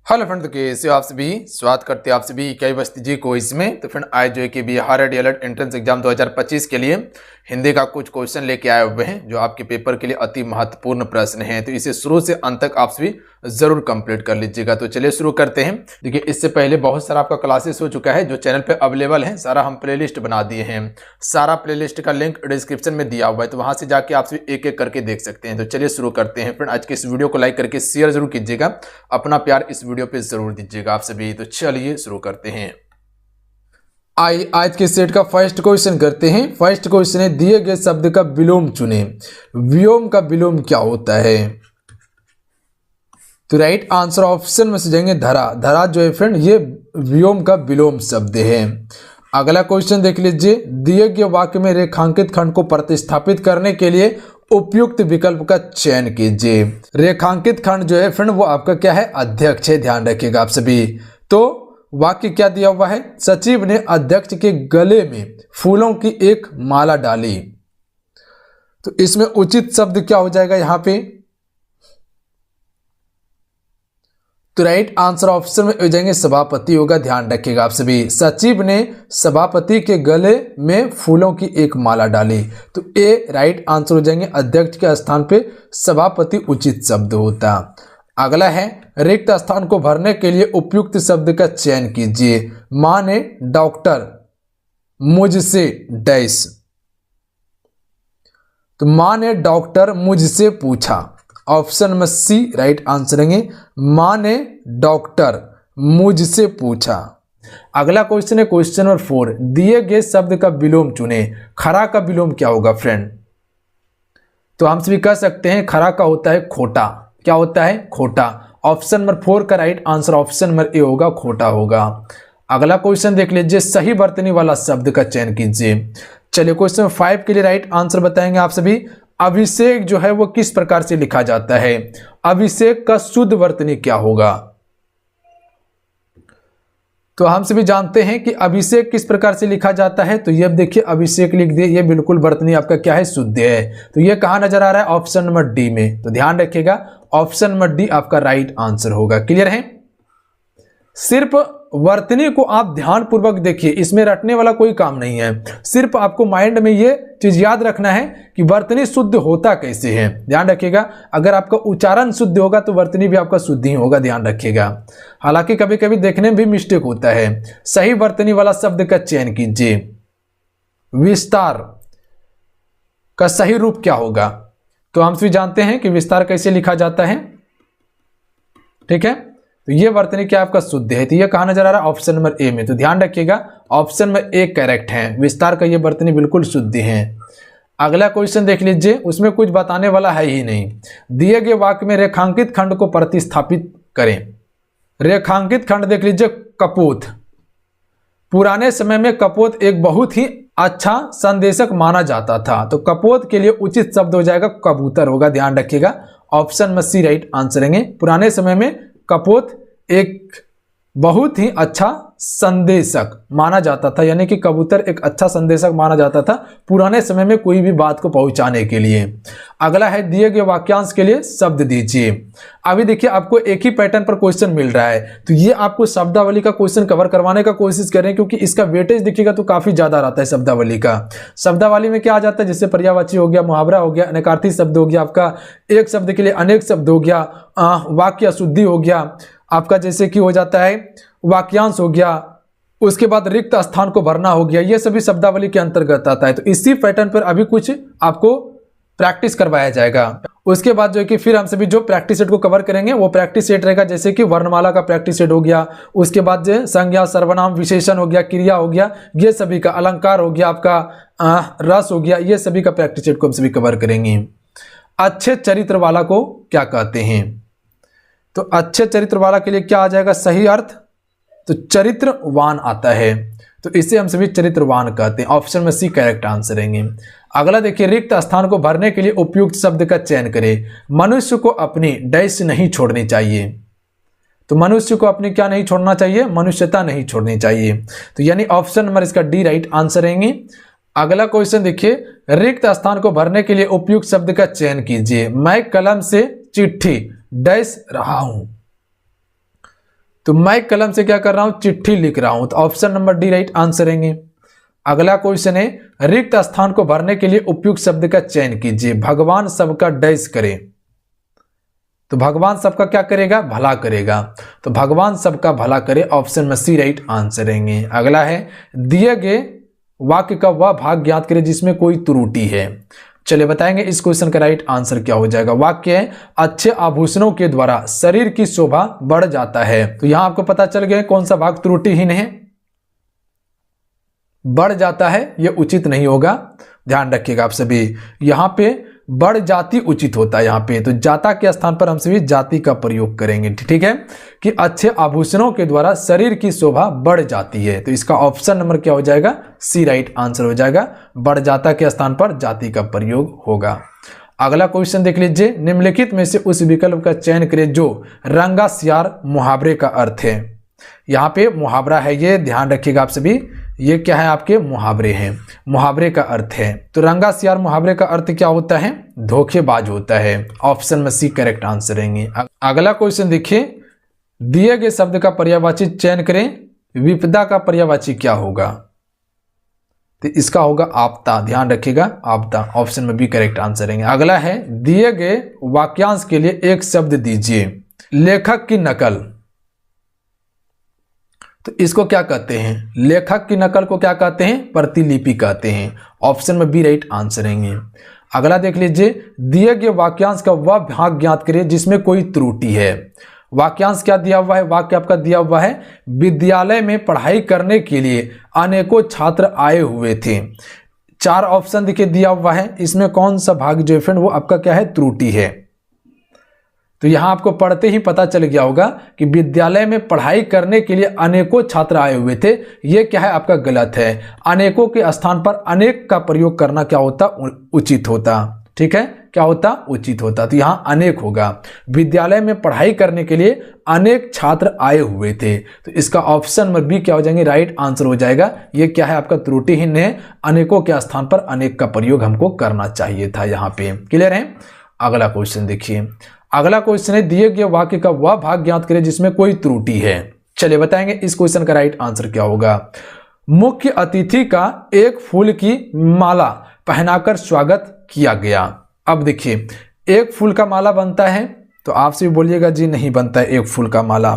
Hello friend, तो कैसे हो आप सभी। स्वागत करते हैं आप सभी इकाई बस्ती जी को इसमें। तो फ्रेंड आज जो है कि बिहार डीएलएड एंट्रेंस एग्जाम 2025 के लिए हिंदी का कुछ क्वेश्चन लेके आए हुए हैं जो आपके पेपर के लिए अति महत्वपूर्ण प्रश्न हैं। तो इसे शुरू से अंत तक आप सभी जरूर कंप्लीट कर लीजिएगा। तो चलिए शुरू करते हैं। देखिए, इससे पहले बहुत सारा आपका क्लासेस हो चुका है जो चैनल पे अवेलेबल है। सारा हम प्लेलिस्ट बना दिए हैं। सारा प्लेलिस्ट का लिंक डिस्क्रिप्शन में दिया हुआ है, तो वहां से जाके आप सभी एक एक करके देख सकते हैं। तो चलिए शुरू करते हैं। फ्रेंड आज के इस वीडियो को लाइक करके शेयर जरूर कीजिएगा, अपना प्यार इस वीडियो पे जरूर दीजिएगा आप सभी। तो चलिए शुरू करते हैं। आज के सेट का फर्स्ट क्वेश्चन करते हैं। फर्स्ट क्वेश्चन है, दिए गए शब्द का विलोम चुने। व्योम का विलोम क्या होता है? तो राइट आंसर ऑप्शन में से जाएंगे धरा। धरा जो है फ्रेंड ये व्योम का विलोम शब्द है। अगला क्वेश्चन देख लीजिए, दिए गए वाक्य में रेखांकित खंड को प्रतिस्थापित करने के लिए उपयुक्त विकल्प का चयन कीजिए। रेखांकित खंड जो है फ्रेंड वो आपका क्या है? अध्यक्ष है, ध्यान रखिएगा आप सभी। तो वाक्य क्या दिया हुआ है? सचिव ने अध्यक्ष के गले में फूलों की एक माला डाली। तो इसमें उचित शब्द क्या हो जाएगा यहां पे? तो राइट आंसर ऑप्शन में हो जाएंगे सभापति होगा, ध्यान रखिएगा आप सभी। सचिव ने सभापति के गले में फूलों की एक माला डाली। तो ए राइट आंसर हो जाएंगे, अध्यक्ष के स्थान पे सभापति उचित शब्द होता। अगला है, रिक्त स्थान को भरने के लिए उपयुक्त शब्द का चयन कीजिए। मां ने डॉक्टर मुझसे डैश। तो मां ने डॉक्टर मुझसे पूछा। ऑप्शन में सी राइट आंसर है, मां ने डॉक्टर मुझसे पूछा। अगला क्वेश्चन है क्वेश्चन नंबर 4, दिए गए शब्द का विलोम चुने। खरा का विलोम क्या होगा फ्रेंड? तो हम सभी कह सकते हैं खरा का होता है खोटा। क्या होता है? खोटा। ऑप्शन नंबर 4 का right answer option number A होगा, खोटा होगा। अगला क्वेश्चन देख लीजिए, सही वर्तनी वाला शब्द का चयन कीजिए। चलिए क्वेश्चन 5 के लिए राइट आंसर बताएंगे आप सभी। अभिषेक जो है वो किस प्रकार से लिखा जाता है? अभिषेक का शुद्ध वर्तनी क्या होगा? तो हम सभी जानते हैं कि अभिषेक किस प्रकार से लिखा जाता है। तो ये देखिए अभिषेक लिख दिए, ये बिल्कुल वर्तनी आपका क्या है? शुद्ध है। तो ये कहां नजर आ रहा है? ऑप्शन नंबर डी में। तो ध्यान रखिएगा ऑप्शन नंबर डी आपका राइट आंसर होगा। क्लियर है? सिर्फ वर्तनी को आप ध्यान पूर्वक देखिए, इसमें रटने वाला कोई काम नहीं है। सिर्फ आपको माइंड में ये चीज याद रखना है कि वर्तनी शुद्ध होता कैसे है। ध्यान रखिएगा, अगर आपका उच्चारण शुद्ध होगा तो वर्तनी भी आपका शुद्ध ही होगा, ध्यान रखिएगा। हालांकि कभी कभी देखने में भी मिस्टेक होता है। सही वर्तनी वाला शब्द का चयन कीजिए। विस्तार का सही रूप क्या होगा? तो हम सभी जानते हैं कि विस्तार कैसे लिखा जाता है। ठीक है, तो ये वर्तनी क्या आपका शुद्ध है। तो ये कहां नजर आ रहा है? ऑप्शन नंबर ए में। तो ध्यान रखिएगा ऑप्शन में ए करेक्ट है, विस्तार का ये वर्तनी बिल्कुल शुद्ध है। अगला क्वेश्चन देख लीजिए, उसमें कुछ बताने वाला है ही नहीं। दिए गए वाक्य में रेखांकित खंड को प्रतिस्थापित करें। रेखांकित खंड देख लीजिए, कपोत। पुराने समय में कपोत एक बहुत ही अच्छा संदेशक माना जाता था। तो कपोत के लिए उचित शब्द हो जाएगा कबूतर होगा, ध्यान रखिएगा। ऑप्शन में सी राइट आंसर है। पुराने समय में कपोत एक बहुत ही अच्छा संदेशक माना जाता था, यानी कि कबूतर एक अच्छा संदेशक माना जाता था पुराने समय में कोई भी बात को पहुंचाने के लिए। अगला है, दिए गए वाक्यांश के लिए शब्द दीजिए। अभी देखिए आपको एक ही पैटर्न पर क्वेश्चन मिल रहा है, तो ये आपको शब्दावली का क्वेश्चन कवर करवाने का कोशिश करें, क्योंकि इसका वेटेज देखिएगा तो काफी ज्यादा रहता है शब्दावली का। शब्दावली में क्या आ जाता है? जैसे पर्यायवाची हो गया, मुहावरा हो गया, अनेकार्थी शब्द हो गया, आपका एक शब्द के लिए अनेक शब्द हो गया, वाक्य अशुद्धि हो गया आपका, जैसे कि हो जाता है वाक्यांश हो गया, उसके बाद रिक्त स्थान को भरना हो गया। ये सभी शब्दावली के अंतर्गत आता है। तो इसी पैटर्न पर अभी कुछ आपको प्रैक्टिस करवाया जाएगा। उसके बाद जो है कि फिर हम सभी जो प्रैक्टिस सेट को कवर करेंगे वो प्रैक्टिस सेट रहेगा, जैसे कि वर्णमाला का प्रैक्टिस सेट हो गया, उसके बाद जो संज्ञा, सर्वनाम, विशेषण हो गया, क्रिया हो गया, ये सभी का अलंकार हो गया, आपका रस हो गया, ये सभी का प्रैक्टिस सेट को हम सभी कवर करेंगे। अच्छे चरित्र वाला को क्या कहते हैं? तो अच्छे चरित्र वाला के लिए क्या आ जाएगा सही अर्थ? तो चरित्रवान आता है। तो इसे हम सभी चरित्रवान कहते हैं। ऑप्शन में सी करेक्ट आंसर रहेंगे। अगला देखिए, रिक्त स्थान को भरने के लिए उपयुक्त शब्द का चयन करें। मनुष्य को अपनी डैश नहीं छोड़नी चाहिए। तो मनुष्य को अपनी क्या नहीं छोड़ना चाहिए? मनुष्यता नहीं छोड़नी चाहिए। तो यानी ऑप्शन नंबर इसका डी राइट आंसर रहेंगे। अगला क्वेश्चन देखिए, रिक्त स्थान को भरने के लिए उपयुक्त शब्द का चयन कीजिए। मैं कलम से चिट्ठी डैश रहा हूं। तो मैं कलम से क्या कर रहा हूं, चिट्ठी लिख रहा हूं। तो option number D right answer रहेंगे। अगला क्वेश्चन है, रिक्त स्थान को भरने के लिए उपयुक्त शब्द का चयन कीजिए। भगवान सबका डैश करे। तो भगवान सबका क्या करेगा, भला करेगा। तो भगवान सबका भला करे, ऑप्शन में सी राइट आंसर रहेंगे। अगला है, दिए गए वाक्य का वह भाग ज्ञात करें जिसमें कोई त्रुटि है। चलिए बताएंगे इस क्वेश्चन का राइट आंसर क्या हो जाएगा। वाक्य है, अच्छे आभूषणों के द्वारा शरीर की शोभा बढ़ जाता है। तो यहां आपको पता चल गया कौन सा भाग त्रुटिहीन है, बढ़ जाता है, यह उचित नहीं होगा, ध्यान रखिएगा आप सभी। यहां पे बढ़ जाती उचित होता है यहाँ पे, तो जाता के स्थान पर हम सभी जाति का प्रयोग करेंगे। ठीक है, कि अच्छे आभूषणों के द्वारा शरीर की शोभा बढ़ जाती है। तो इसका ऑप्शन नंबर क्या हो जाएगा, सी राइट आंसर हो जाएगा। बढ़ जाता के स्थान पर जाति का प्रयोग होगा। अगला क्वेश्चन देख लीजिए, निम्नलिखित में से उस विकल्प का चयन करें जो रंगा सियार मुहावरे का अर्थ है। यहाँ पे मुहावरा है, ये ध्यान रखिएगा आप सभी। ये क्या है, आपके मुहावरे हैं, मुहावरे का अर्थ है। तो रंगा सियार मुहावरे का अर्थ क्या होता है, धोखेबाज होता है। ऑप्शन में सी करेक्ट आंसर रहेंगे। अगला क्वेश्चन देखिए, दिए गए शब्द का पर्यायवाची चयन करें। विपदा का पर्यायवाची क्या होगा, तो इसका होगा आपदा, ध्यान रखिएगा आपदा। ऑप्शन में बी करेक्ट आंसर रहेंगे। अगला है, दिए गए वाक्यांश के लिए एक शब्द दीजिए। लेखक की नकल, तो इसको क्या कहते हैं, लेखक की नकल को क्या कहते हैं, प्रतिलिपि कहते हैं। ऑप्शन में बी राइट आंसर रहेंगे। अगला देख लीजिए, दिए गए वाक्यांश का वह भाग ज्ञात करिए जिसमें कोई त्रुटि है। वाक्यांश क्या दिया हुआ है, वाक्य आपका दिया हुआ है, विद्यालय में पढ़ाई करने के लिए अनेकों छात्र आए हुए थे। 4 ऑप्शन देखिए दिया हुआ है, इसमें कौन सा भाग जो है फ्रेंड वो आपका क्या है, त्रुटि है। तो यहां आपको पढ़ते ही पता चल गया होगा कि विद्यालय में पढ़ाई करने के लिए अनेकों छात्र आए हुए थे, यह क्या है आपका गलत है। अनेकों के स्थान पर अनेक का प्रयोग करना क्या होता, उचित होता। ठीक है, क्या होता, उचित होता। तो यहां अनेक होगा। विद्यालय में पढ़ाई करने के लिए अनेक छात्र आए हुए थे, तो इसका ऑप्शन में बी क्या हो जाएंगे, राइट आंसर हो जाएगा। यह क्या है आपका त्रुटिहीन है, अनेकों के स्थान पर अनेक का प्रयोग हमको करना चाहिए था यहाँ पे। क्लियर है। अगला क्वेश्चन देखिए, अगला क्वेश्चन है, दिए गए वाक्य का वह भाग ज्ञात करें जिसमें कोई त्रुटि है। चलिए बताएंगे इस क्वेश्चन का राइट आंसर क्या होगा। मुख्य अतिथि का एक फूल की माला पहनाकर स्वागत किया गया। अब देखिए, एक फूल का माला बनता है, तो आपसे भी बोलिएगा जी नहीं बनता है एक फूल का माला।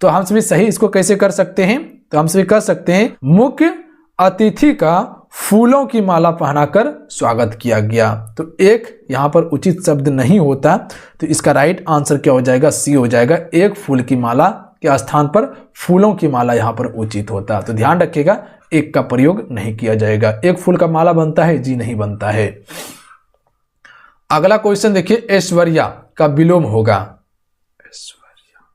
तो हम सभी सही इसको कैसे कर सकते हैं, तो हम सभी कर सकते हैं, मुख्य अतिथि का फूलों की माला पहनाकर स्वागत किया गया। तो एक यहां पर उचित शब्द नहीं होता, तो इसका राइट आंसर क्या हो जाएगा, सी हो जाएगा। एक फूल की माला के स्थान पर फूलों की माला यहां पर उचित होता। तो ध्यान रखिएगा, एक का प्रयोग नहीं किया जाएगा। एक फूल का माला बनता है, जी नहीं बनता है। अगला क्वेश्चन देखिए, ऐश्वर्या का विलोम होगा। ऐश्वर्या,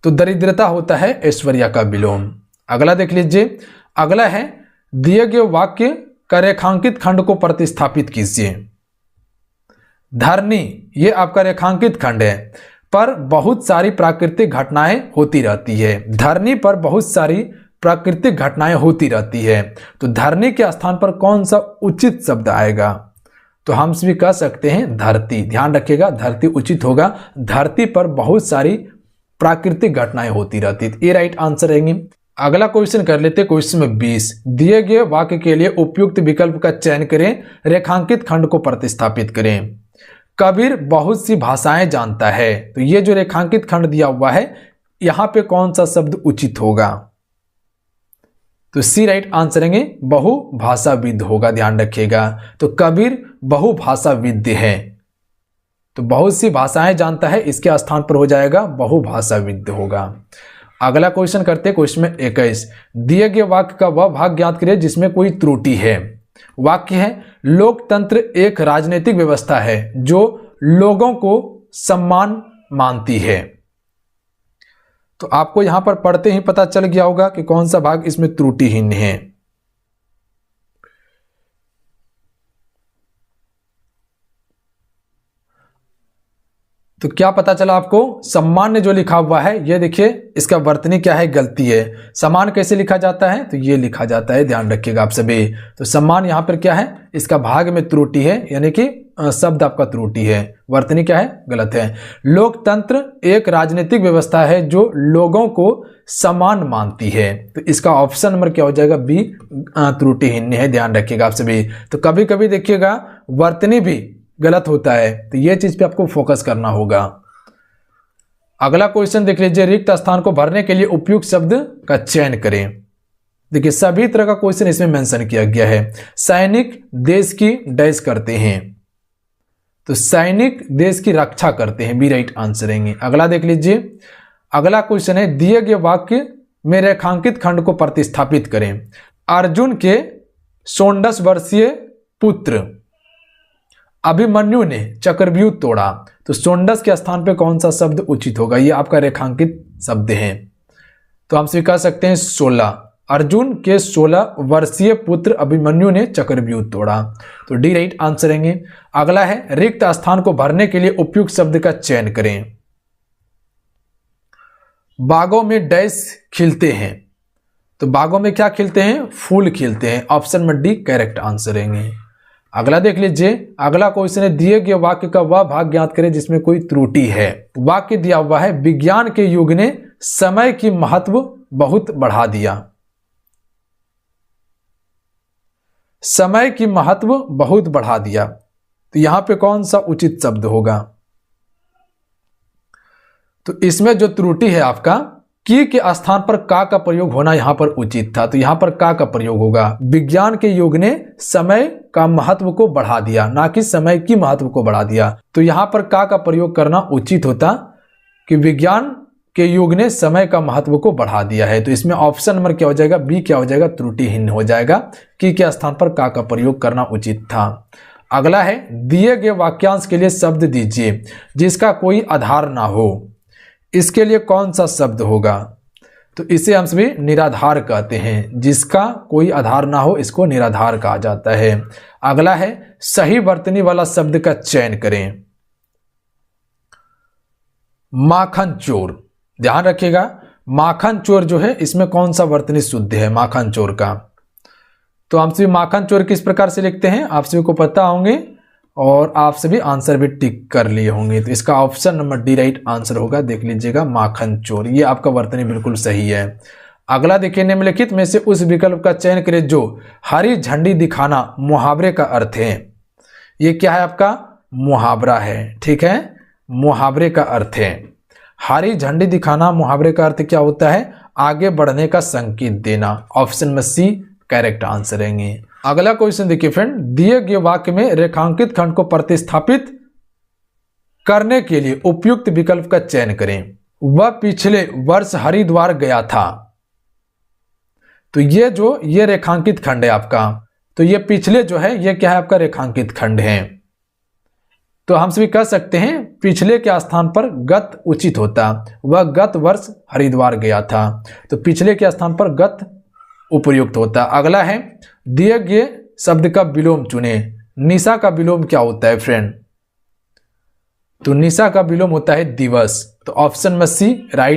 तो दरिद्रता होता है ऐश्वर्या का विलोम। अगला देख लीजिए, अगला है, दिए गए वाक्य का रेखांकित खंड को प्रतिस्थापित कीजिए। धरनी, ये आपका रेखांकित खंड है, पर बहुत सारी प्राकृतिक घटनाएं होती रहती है। धरनी पर बहुत सारी प्राकृतिक घटनाएं होती रहती है, तो धरनी के स्थान पर कौन सा उचित शब्द आएगा, तो हम भी कह सकते हैं धरती। ध्यान रखिएगा, धरती उचित होगा। धरती पर बहुत सारी प्राकृतिक घटनाएं होती रहती, ये राइट आंसर रहेंगे। अगला क्वेश्चन कर लेते हैं, क्वेश्चन में 20, दिए गए वाक्य के लिए उपयुक्त विकल्प का चयन करें, रेखांकित खंड को प्रतिस्थापित करें। कबीर बहुत सी भाषाएं जानता है, तो ये जो रेखांकित खंड दिया हुआ है, यहां पे कौन सा शब्द उचित होगा, तो सी राइट आंसर रहेंगे, बहुभाषाविद होगा। ध्यान रखिएगा, तो कबीर बहुभाषाविद है, तो बहुत सी भाषाएं जानता है, इसके स्थान पर हो जाएगा बहुभाषाविद होगा। अगला क्वेश्चन करते हैं, क्वेश्चन में 21, दिए गए वाक्य का वह भाग ज्ञात करिए जिसमें कोई त्रुटि है। वाक्य है, लोकतंत्र एक राजनीतिक व्यवस्था है जो लोगों को सम्मान मानती है। तो आपको यहां पर पढ़ते ही पता चल गया होगा कि कौन सा भाग इसमें त्रुटिहीन है। तो क्या पता चला आपको, सामान्य जो लिखा हुआ है ये देखिए इसका वर्तनी क्या है, गलती है। समान कैसे लिखा जाता है, तो ये लिखा जाता है, ध्यान रखिएगा आप सभी। तो सम्मान यहाँ पर क्या है, इसका भाग में त्रुटि है, यानी कि शब्द आपका त्रुटि है, वर्तनी क्या है, गलत है। लोकतंत्र एक राजनीतिक व्यवस्था है जो लोगों को समान मानती है। तो इसका ऑप्शन नंबर क्या हो जाएगा, बी त्रुटिहीन है, ध्यान रखिएगा आप सभी। तो कभी कभी देखिएगा वर्तनी भी गलत होता है, तो ये चीज पे आपको फोकस करना होगा। अगला क्वेश्चन देख लीजिए, रिक्त स्थान को भरने के लिए उपयुक्त शब्द का चयन करें। देखिए सभी तरह का क्वेश्चन इसमें मेंशन किया गया है। सैनिक देश की डैश करते हैं, तो सैनिक देश की रक्षा करते हैं, बी राइट आंसर रहेंगे। अगला देख लीजिए, अगला क्वेश्चन है, दिए गए वाक्य में रेखांकित खंड को प्रतिस्थापित करें। अर्जुन के 16 वर्षीय पुत्र अभिमन्यु ने चक्रव्यूह तोड़ा, तो 16 के स्थान पे कौन सा शब्द उचित होगा, ये आपका रेखांकित शब्द है। तो हम स्वीकार सकते हैं 16, अर्जुन के 16 वर्षीय पुत्र अभिमन्यु ने चक्रव्यूह तोड़ा, तो डी राइट आंसर रहेंगे। अगला है, रिक्त स्थान को भरने के लिए उपयुक्त शब्द का चयन करें। बागों में डैश खिलते हैं, तो बागों में क्या खिलते हैं, फूल खिलते हैं, ऑप्शन में डी करेक्ट आंसर रहेंगे। अगला देख लीजिए, अगला क्वेश्चन है, दिए गए वाक्य का वह भाग ज्ञात करें जिसमें कोई त्रुटि है। वाक्य दिया हुआ है, विज्ञान के युग ने समय की महत्व बहुत बढ़ा दिया। समय की महत्व बहुत बढ़ा दिया, तो यहां पे कौन सा उचित शब्द होगा, तो इसमें जो त्रुटि है आपका, की के स्थान पर का प्रयोग होना यहां पर उचित था, तो यहां पर का प्रयोग होगा। विज्ञान के युग ने समय का महत्व को बढ़ा दिया, ना कि समय की महत्व को बढ़ा दिया, तो यहां पर का प्रयोग करना उचित होता कि विज्ञान के युग ने समय का महत्व को बढ़ा दिया है। तो इसमें ऑप्शन नंबर क्या हो जाएगा, बी क्या हो जाएगा, त्रुटिहीन हो जाएगा, की के स्थान पर का प्रयोग करना उचित था। अगला है, दिए गए वाक्यांश के लिए शब्द दीजिए जिसका कोई आधार ना हो, इसके लिए कौन सा शब्द होगा, तो इसे हम सभी निराधार कहते हैं, जिसका कोई आधार ना हो इसको निराधार कहा जाता है। अगला है, सही वर्तनी वाला शब्द का चयन करें। माखन चोर, ध्यान रखिएगा, माखन चोर जो है इसमें कौन सा वर्तनी शुद्ध है माखन चोर का, तो हम सभी माखन चोर किस प्रकार से लिखते हैं आप सभी को पता होंगे और आप सभी आंसर भी टिक कर लिए होंगे, तो इसका option number D right answer होगा, देख लीजिएगा माखन चोर, ये आपका वर्तनी बिल्कुल सही है। अगला देखिए, निम्नलिखित में से उस विकल्प का चयन करें जो हरी झंडी दिखाना मुहावरे का अर्थ है। ये क्या है आपका, मुहावरा है, ठीक है, मुहावरे का अर्थ है। हरी झंडी दिखाना मुहावरे का अर्थ क्या होता है, आगे बढ़ने का संकेत देना, ऑप्शन में सी करेक्ट आंसर रहेंगे। अगला क्वेश्चन देखिए फ्रेंड, दिए गए वाक्य में रेखांकित खंड को प्रतिस्थापित करने के लिए उपयुक्त विकल्प का चयन करें। वह पिछले वर्ष हरिद्वार गया था, तो ये रेखांकित खंड है आपका, तो ये पिछले जो है ये क्या है आपका रेखांकित खंड है, तो हम सभी कह सकते हैं पिछले के स्थान पर गत उचित होता, वह गत वर्ष हरिद्वार गया था, तो पिछले के स्थान पर गत उपयुक्त होता। अगला है, दिए गए शब्द का विलोम चुने। निशा का विलोम क्या होता है फ्रेंड, तो निशा का विलोम होता है दिवस, तो ऑप्शन में सी राइट